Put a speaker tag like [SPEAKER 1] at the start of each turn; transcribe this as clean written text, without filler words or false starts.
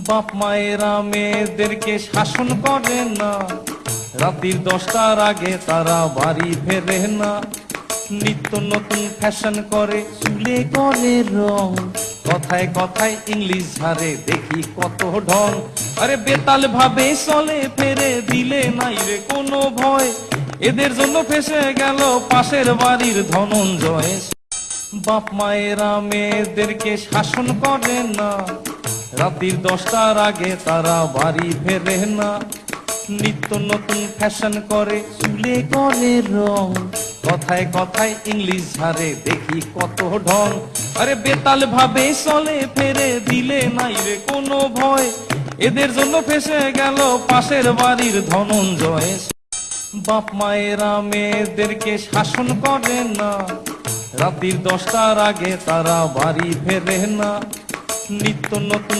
[SPEAKER 1] বাপ মায়েরা মেয়েদেরকে শাসন করে না, রাতের 10টার আগে তারা বাড়ি ফেরে না। নিত্য নতুন ফ্যাশন করে, চুলে করে রং, কথায় কথায় ইংলিশ ঝাড়ে, দেখি কত ঢং। আরে বেতাল ভাবে চলে, ফেরে দিলে নাই রে কোনো ভয়। এদের জন্য ফেসে গেল পাশের বাড়ির ধনঞ্জয়। বাপ মায়েরা মেয়েদেরকে শাসন করে না, রাতের 10টার আগে তারা বাড়ি ফেরে না। নিত্য নতুন ফ্যাশন করে, চুলে করে রং, কথায় কথায় ইংলিশ ঝাড়ে, দেখি কত ঢং। আরে বেতাল ভাবে চলে, ফেরে দিলে নাই রে কোনো ভয়। এদের জন্য ফেসে গেল পাশের বাড়ির ধনঞ্জয়। বাপ মায়েরা মেয়েদেরকে শাসন করে না, রাতের 10টার আগে তারা বাড়ি ফেরে না। নিত্য নতুন